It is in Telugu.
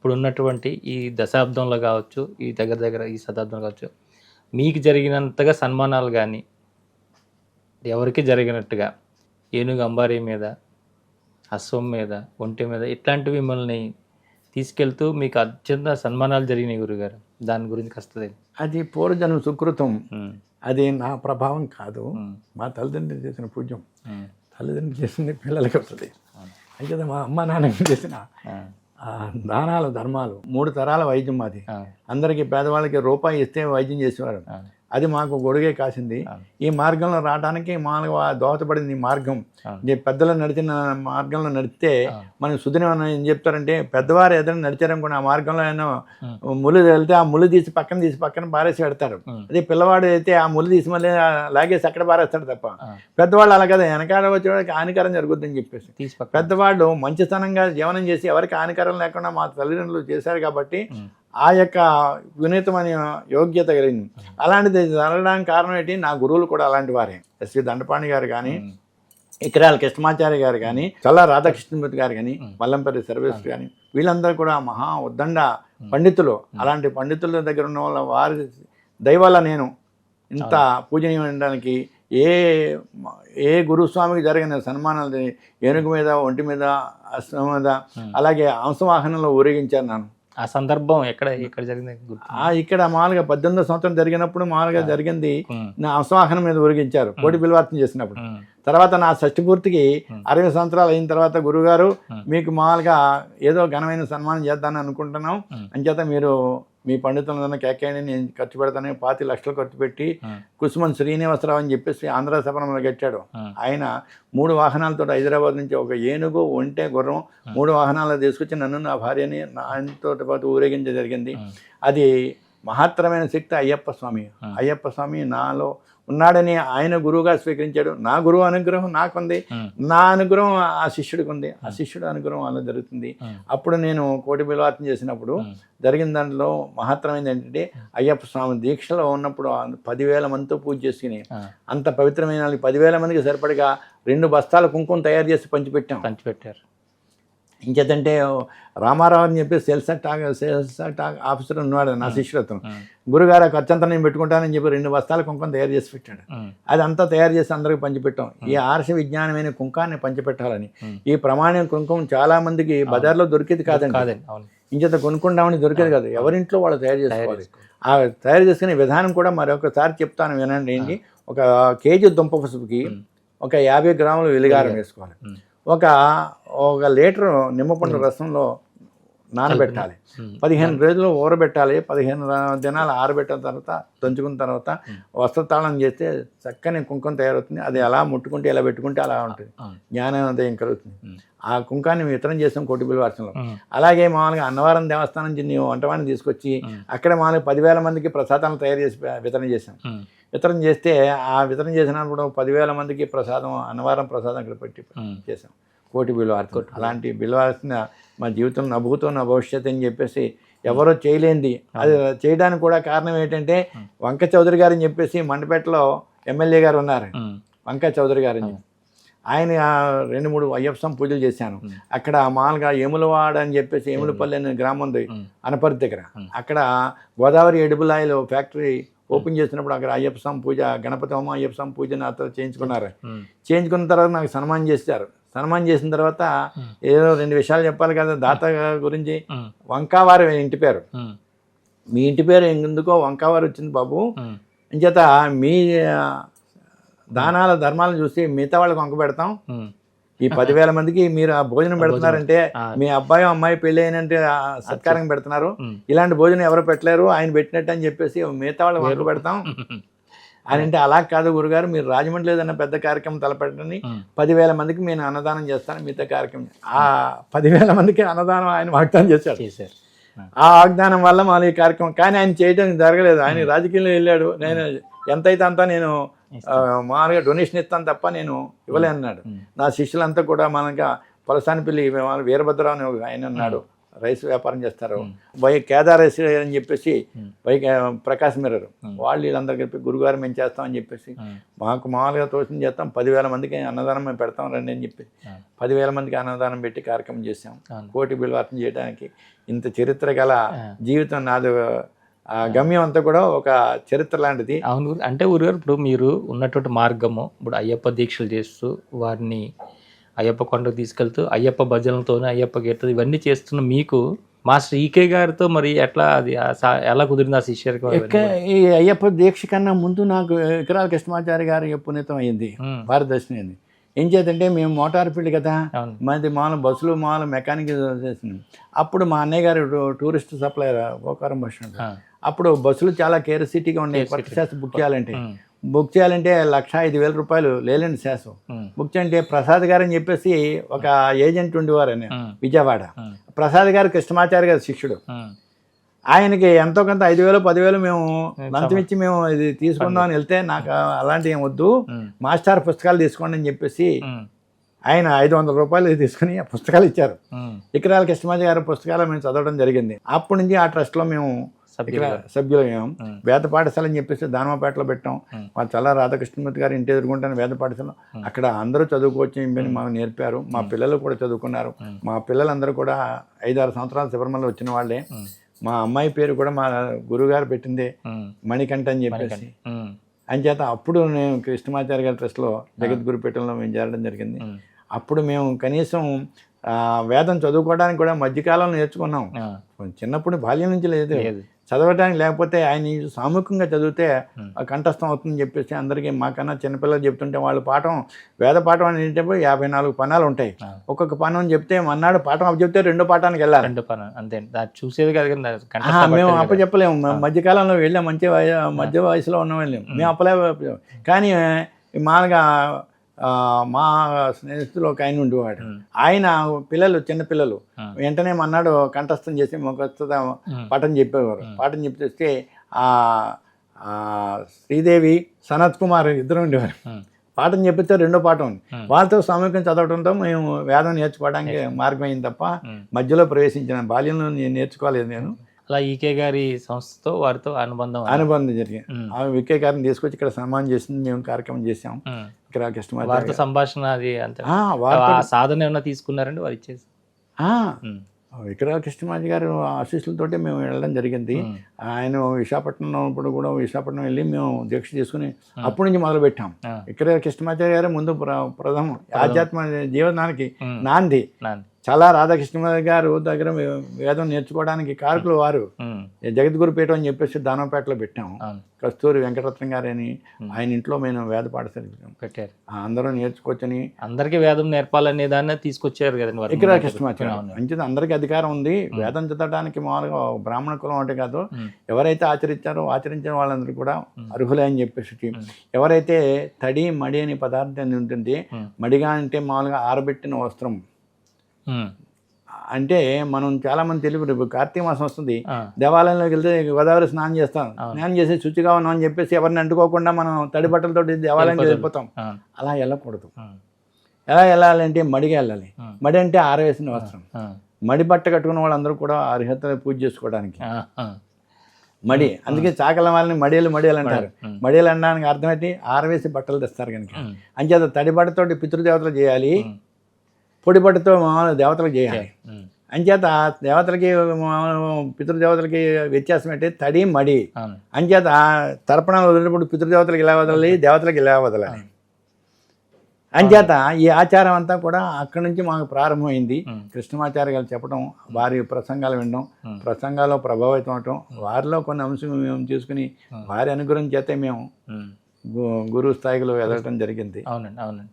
ఇప్పుడున్నటువంటి ఈ దశాబ్దంలో కావచ్చు, ఈ దగ్గర దగ్గర ఈ శతాబ్దంలో కావచ్చు, మీకు జరిగినంతగా సన్మానాలు గానీ, ఎవరికీ జరిగినట్టుగా ఏనుగు అంబారీ మీద, అశ్వం మీద, ఒంటె మీద ఇట్లాంటివి మిమ్మల్ని తీసుకెళ్తూ మీకు అత్యంత సన్మానాలు జరిగినాయి గురుగారు. దాని గురించి కాస్త అది పూర్వజన్మ సుకృతం. హ్మ్. అది నా ప్రభావం కాదు. హ్మ్. మా తల్లిదండ్రులు చేసిన పూజ్యం. హ్మ్. తల్లిదండ్రులు చేసింది పిల్లలకి వస్తుంది. అయితే మా అమ్మ నాన్న చేసిన దానాలు ధర్మాలు 3 తరాల వైద్యం మాది. అందరికీ పేదవాళ్ళకి రూపాయి ఇస్తే వైద్యం చేసేవారు. అది మాకు గొడుగే కాసింది. ఈ మార్గంలో రావడానికి మామూలుగా దోహదపడింది ఈ మార్గం. పెద్దలు నడిచిన మార్గంలో నడిస్తే మనం సుదినం ఏం చెప్తారంటే, పెద్దవారు ఏదైనా నడిచారనుకోండి ఆ మార్గంలో ఏమో ముళ్ళు వెళ్తే ఆ ముళ్ళు తీసి పక్కన పారేసి పెడతారు. అదే పిల్లవాడు అయితే ఆ ముళ్ళు తీసి మళ్ళీ లాగేసి అక్కడ పారేస్తాడు తప్ప, పెద్దవాళ్ళు అలా కదా వెనకాల వచ్చేవాడికి హానికరం జరుగుతుందని చెప్పేసి పెద్దవాళ్ళు మంచితనంగా జీవనం చేసి ఎవరికి హానికరం లేకుండా మా తల్లిదండ్రులు చేశారు కాబట్టి ఆ యొక్క వినూతమైన యోగ్యత కలిగింది. అలాంటిది జరగడానికి కారణం ఏంటి, నా గురువులు కూడా అలాంటి వారే. ఎస్వి దండపాణి గారు కానీ, ఇకరాల కృష్ణమాచార్య గారు కానీ, చల్లా రాధాకృష్ణమూర్తి గారు కానీ, మల్లంపల్లి సర్వేశ్వర్ కానీ, వీళ్ళందరూ కూడా మహా ఉద్దండ పండితులు. అలాంటి పండితుల దగ్గర ఉన్న వాళ్ళ వారి దయవల్ల నేను ఇంత పూజనీయం ఉండడానికి ఏ గురుస్వామికి జరిగిన సన్మానాలు ఏనుగు మీద, ఒంటి మీద, అశ్వం మీద, అలాగే హంసవాహనంలో ఊరేగించాను నన్ను. ఆ సందర్భం ఎక్కడ జరిగింది? ఇక్కడ మామూలుగా 18వ సంవత్సరం జరిగినప్పుడు మామూలుగా జరిగింది. నా హంసవాహనం మీద ఊరేగించారు కోటి బిల్వార్చన చేసినప్పుడు. తర్వాత నా షష్ఠి పూర్తికి 60 సంవత్సరాలు అయిన తర్వాత గురుగారు మీకు మామూలుగా ఏదో ఘనమైన సన్మానం చేద్దామని అనుకుంటున్నాం, అంచేత మీరు మీ పండితులందరినీ కేకేయండి, నేను ఖర్చు పెడతాను. 25 లక్షలు ఖర్చు పెట్టి కుసుమన్ శ్రీనివాసరావు అని చెప్పేసి ఆంధ్ర సభరంలో కట్టాడు. ఆయన 3 వాహనాలతో హైదరాబాద్ నుంచి ఒక ఏనుగు, ఒంటె, గుర్రం 3 వాహనాలు తీసుకొచ్చి నన్ను, నా భార్యని ఆయనతో పాటు ఊరేగించడం జరిగింది. అది మహత్తరమైన శక్తి అయ్యప్ప స్వామి. అయ్యప్ప స్వామి నాలో ఉన్నాడని ఆయన గురువుగా స్వీకరించాడు. నా గురువు అనుగ్రహం నాకుంది, నా అనుగ్రహం ఆ శిష్యుడికి ఉంది, ఆ శిష్యుడు అనుగ్రహం అలా జరుగుతుంది. అప్పుడు నేను కోటి బిల్వార్చన చేసినప్పుడు జరిగిన దాంట్లో మహత్తరమైనది ఏంటంటే, అయ్యప్ప స్వామి దీక్షలో ఉన్నప్పుడు 10,000 మందితో పూజ చేసుకుని అంత పవిత్రమైన 10,000 మందికి సరిపడగా 2 బస్తాల కుంకుమ తయారు చేసి పంచిపెట్టారు. ఇంకేతంటే రామారావు అని చెప్పి సేల్స్ ఆఫీసర్ ఉన్నాడు నా శిష్యులతో. గురుగారు ఖర్చంతా నేను పెట్టుకుంటానని చెప్పి 2 బస్తాల కుంకుమ తయారు చేసి పెట్టాడు. అది అంతా తయారు చేసి అందరికి పంచిపెట్టాం. ఈ ఆర్ష విజ్ఞానమైన కుంకాన్ని పంచిపెట్టాలని. ఈ ప్రమాణం కుంకుమ చాలా మందికి బజార్లో దొరికేది కాదండి. ఇంచేత కొనుక్కుంటామని దొరికేది కాదు, ఎవరింట్లో వాళ్ళు తయారు చేసుకోవాలి. ఆ తయారు చేసుకునే విధానం కూడా మరొకసారి చెప్తాను వినండి. ఏంటి, 1 కేజీ దుంప పసుపుకి ఒక 50 గ్రాములు వెలిగారం వేసుకోవాలి. ఒక లీటరు నిమ్మపండు రసంలో నానబెట్టాలి. 15 రోజులు ఊరబెట్టాలి. 15 దినాలు ఆరబెట్టిన తర్వాత దంచుకున్న తర్వాత వస్త్రతాళం చేస్తే చక్కని కుంకుమ తయారవుతుంది. అది ఎలా ముట్టుకుంటే ఎలా పెట్టుకుంటే అలా ఉంటుంది, జ్ఞానోదయం కలుగుతుంది. ఆ కుంకాన్ని వితరణ చేసాం కోటి బిల్వార్చనలో. అలాగే మామూలుగా అన్నవరం దేవస్థానం నుంచి నేను వంటవాడిని తీసుకొచ్చి అక్కడ మామూలుగా 10,000 మందికి ప్రసాదాలను తయారు చేసి వితరణ చేశాం. వితరణ చేస్తే ఆ వితరణ చేసినప్పుడు 10,000 మందికి ప్రసాదం, అన్నవరం ప్రసాదం అక్కడ పెట్టి చేసాం కోటి బిల్వార్చన. అలాంటి బిల్వార్చన మా జీవితం, నా భూతం నా భవిష్యత్తు అని చెప్పేసి ఎవరో చేయలేంది. అది చేయడానికి కూడా కారణం ఏంటంటే, వంక చౌదరి గారు అని చెప్పేసి మండపేటలో ఎమ్మెల్యే గారు ఉన్నారు, వంక చౌదరి గారు అని. ఆయన 2-3 అయ్యప్ప స్వామి పూజలు చేశాను. అక్కడ మామూలుగా ఏములవాడ అని చెప్పేసి ఏములపల్లి అనే గ్రామం ఉంది అనపర్తి దగ్గర. అక్కడ Godavari edible oil factory open చేసినప్పుడు అక్కడ అయ్యప్ప స్వామి పూజ, గణపతి హోమం, అయ్యప్ప స్వామి పూజ నాతో చేయించుకున్నారు. చేయించుకున్న తర్వాత నాకు సన్మానం చేశారు. సన్మానం చేసిన తర్వాత ఏదో 2 విషయాలు చెప్పాలి కదా దాత గురించి. వంకావారి ఇంటి పేరు, మీ ఇంటి పేరు ఎందుకో వంకావారి వచ్చింది బాబు, అంచేత మీ దానాల ధర్మాలను చూసి మిగతా వాళ్ళకి వంక పెడతాం. ఈ 10,000 మందికి మీరు ఆ భోజనం పెడుతున్నారంటే మీ అబ్బాయి అమ్మాయి పెళ్ళి అయినంటే సత్కారం పెడుతున్నారు. ఇలాంటి భోజనం ఎవరు పెట్టలేరు, ఆయన పెట్టినట్టు అని చెప్పేసి మిగతా వాళ్ళకి వంక పెడతాం అని. అంటే అలా కాదు గురుగారు, మీరు రాజమండ్రి ఏదైనా పెద్ద కార్యక్రమం తలపెట్టండి, 10,000 మందికి నేను అన్నదానం చేస్తాను మిగతా కార్యక్రమం. ఆ 10,000 మందికి అన్నదానం ఆయన వాగ్దానం చేశారు. ఆ వాగ్దానం వల్ల మా ఈ కార్యక్రమం, కానీ ఆయన చేయడం జరగలేదు. ఆయన రాజకీయంలో వెళ్ళాడు. నేను ఎంతైతే అంతా నేను మామూలుగా డొనేషన్ ఇస్తాను తప్ప నేను ఇవ్వలే అన్నాడు. నా శిష్యులంతా కూడా మనగా పొలసానిపల్లి వీరభద్రరావు అని ఆయన అన్నాడు, రైస్ వ్యాపారం చేస్తారు, వై కేదార్ రైస్ అని చెప్పేసి వై ప్రకాశ్ మిర్రర్ వాళ్ళు వీళ్ళందరూ కలిపి గురుగారు మేము చేస్తామని చెప్పేసి మాకు మామూలుగా తోచింది చేస్తాం, 10,000 మందికి అన్నదానం మేము పెడతాం రండి అని చెప్పి 10,000 మందికి అన్నదానం పెట్టి కార్యక్రమం చేసాం. కోటి బిల్వార్తం చేయడానికి ఇంత చరిత్ర గల జీవితం నాది. ఆ గమ్యం అంతా కూడా ఒక చరిత్ర లాంటిది. అవును. అంటే ఊరుగారు ఇప్పుడు మీరు ఉన్నటువంటి మార్గము, ఇప్పుడు అయ్యప్ప దీక్షలు చేస్తూ వారిని అయ్యప్ప కొండకు తీసుకెళ్తూ అయ్యప్ప భజనలతోనే అయ్యప్ప గీత ఇవన్నీ చేస్తున్న మీకు మాస్టర్ ఈకే గారితో మరి ఎట్లా అది ఎలా కుదిరింది ఆ శిష్యరికం? ఈ అయ్యప్ప దీక్ష కన్నా ముందు నాకు విక్రాల కృష్ణమాచారి గారి పునీతం అయ్యింది, భారతదర్శనం అయింది. ఏం చేద్దంటే మేము మోటార్ ఫీల్డ్ కదా, మాది బస్సులు మెకానిక్ చేసినాం. అప్పుడు మా అన్నయ్య గారు tourist supplier Gokaram bus stand. అప్పుడు బస్సులు చాలా కేర్ సిటీగా ఉన్నాయి. కొత్త శాస్త్రం బుక్ చేయాలంటే 1,05,000 రూపాయలు లేలేని శాసం బుక్ చేయంటే ప్రసాద్ గారు అని చెప్పేసి ఒక ఏజెంట్ ఉండేవారు అని విజయవాడ. ప్రసాద్ గారు కృష్ణమాచారి గారి శిష్యుడు. ఆయనకి ఎంతో కొంత 5,000 10,000 మేము లంచం ఇచ్చి మేము ఇది తీసుకుందామని వెళ్తే నాకు అలాంటివి ఏం వద్దు, మాస్టర్ పుస్తకాలు తీసుకోండి అని చెప్పేసి ఆయన 500 రూపాయలు తీసుకుని పుస్తకాలు ఇచ్చారు. విక్రాల కృష్ణమాచారి గారి పుస్తకాలు మేము చదవడం జరిగింది. అప్పటి నుంచి ఆ ట్రస్ట్లో మేము సభ్యులయ్యాం. వేద పాఠశాల అని చెప్పేసి దానమపేటలో పెట్టాం. మా చల్ల రాధాకృష్ణమూర్తి గారు ఇంటి ఎదుర్కొంటాను వేద పాఠశాల. అక్కడ అందరూ చదువుకోవచ్చు అని మాకు నేర్పారు. మా పిల్లలు కూడా చదువుకున్నారు. మా పిల్లలందరూ కూడా 5-6 సంవత్సరాలు శబరిమల వచ్చిన వాళ్ళే. మా అమ్మాయి పేరు కూడా మా గురుగారు పెట్టిందే మణికంఠ అని చెప్పేసి. అంచేత అప్పుడు నేను కృష్ణమాచారి గారి ట్రస్ట్లో జగద్గురుపీఠంలో మేము చేరడం జరిగింది. అప్పుడు మేము కనీసం వేదం చదువుకోవడానికి కూడా మధ్యకాలంలో నేర్చుకున్నాం. చిన్నప్పుడు బాల్యం నుంచి లేదు చదవడానికి. లేకపోతే ఆయన సామూహికంగా చదివితే కంఠస్థం అవుతుందని చెప్పేసి అందరికీ మాకన్నా చిన్నపిల్లలు చెప్తుంటే వాళ్ళు పాఠం వేద పాఠం అనేటప్పుడు 54 పనాలు ఉంటాయి. ఒక్కొక్క పనం చెప్తే మన్నాడు పాఠం అప్పు చెప్తే 2వ పాఠానికి వెళ్ళాలి. చూసేది మేము అప్పచెప్పలేము. మధ్యకాలంలో వెళ్ళాం, మధ్య వయసులో ఉన్న వెళ్ళాము మేము అప్పలే. కానీ మామూలుగా మా స్నేహితులు ఒక ఆయన ఉండేవాడు. ఆయన పిల్లలు చిన్నపిల్లలు వెంటనే మన్నాడు కంఠస్థం చేసి ముఖస్థ పాఠం చెప్పేవారు. పాఠం చెప్తే శ్రీదేవి సనత్ కుమార్ ఇద్దరు ఉండేవారు. పాఠం చెప్పితే 2వ పాఠం వాళ్ళతో సామూహికం చదవడంతో మేము వేదం నేర్చుకోవడానికి మార్గం అయింది తప్ప మధ్యలో ప్రవేశించిన బాల్యంలో నేను నేర్చుకోలేదు. నేను అలా ఈకే గారి సంస్థతో వారితో అనుబంధం జరిగింది. ఆ వికే గారిని తీసుకొచ్చి ఇక్కడ సన్మానం చేసింది మేము కార్యక్రమం చేసాం. ఇక్కడ వారితో సంభాషణ అది అంతే సాధన ఏమన్నా తీసుకున్నారండి వారు ఇచ్చేసి? విక్రాల కృష్ణమాచారి గారు ఆశీస్సులతోటి మేము వెళ్ళడం జరిగింది. ఆయన విశాఖపట్నం కూడా విశాఖపట్నం వెళ్ళి మేము దీక్ష చేసుకుని అప్పటి నుంచి మొదలు పెట్టాం. విక్రాల కృష్ణమాచారి గారు ముందు ప్రథమం ఆధ్యాత్మ జీవనానికి నాంది. చాలా రాధాకృష్ణ గారు దగ్గర వేదం నేర్చుకోవడానికి కారకులు వారు. జగద్గురుపీఠం అని చెప్పేసి దానవపేటలో పెట్టాము. కస్తూరి వెంకటరత్నం గారు అని ఆయన ఇంట్లో మేము వేద పాఠశాల పెట్టారు. అందరూ నేర్చుకోవచ్చని అందరికీ వేదం నేర్పాలనే దాన్ని తీసుకొచ్చారు కదండి. ఇక్కడ కృష్ణమాచార్య మంచిది, అందరికీ అధికారం ఉంది. వేదం చదవడానికి మామూలుగా బ్రాహ్మణ కులం అంటే కాదు, ఎవరైతే ఆచరించిన వాళ్ళందరూ కూడా అర్హులే అని చెప్పేసి. ఎవరైతే తడి మడి అనే పదార్థం ఉంటుంది, మడిగా అంటే మామూలుగా ఆరబెట్టిన వస్త్రం అంటే మనం చాలా మంది తెలియదు. కార్తీక మాసం వస్తుంది, దేవాలయంలోకి వెళ్తే గోదావరి స్నానం చేస్తాం. స్నానం చేసి శుచిగా ఉన్నాం అని చెప్పేసి ఎవరిని అంటుకోకుండా మనం తడి బట్టలతో దేవాలయంకి వెళ్ళిపోతాం. అలా వెళ్ళకూడదు. ఎలా వెళ్ళాలంటే మడిగా వెళ్ళాలి. మడి అంటే ఆరవేసిన వస్త్రం. మడి బట్ట కట్టుకున్న వాళ్ళందరూ కూడా అర్హత పూజ చేసుకోవడానికి మడి. అందుకే చాకల వాళ్ళని మడియలు అంటారు. మడియలు అనడానికి అర్థమైతే ఆరవేసి బట్టలు తెస్తారు కనుక. అంచేత తడి బట్టతోటి పితృదేవతలు చేయాలి, పొడి బట్టతో మామూలు దేవతలకు చేయాలి. అంచేత దేవతలకి పితృదేవతలకి వ్యత్యాసం అంటే తడి మడి. అంచేత తర్పణాలు వదిలినప్పుడు పితృదేవతలకు ఇలా వదలాలి, దేవతలకు ఇలా వదలాలి. అంచేత ఈ ఆచారం అంతా కూడా అక్కడి నుంచి మాకు ప్రారంభమైంది. కృష్ణమాచార్య గారు చెప్పడం, వారి ప్రసంగాలు వినడం, ప్రసంగాల్లో ప్రభావితం అవటం, వారిలో కొన్ని అంశం మేము తీసుకుని వారి అనుగ్రహం చేతే మేము గురువు స్థాయిలో ఎదగటం జరిగింది. అవునండి.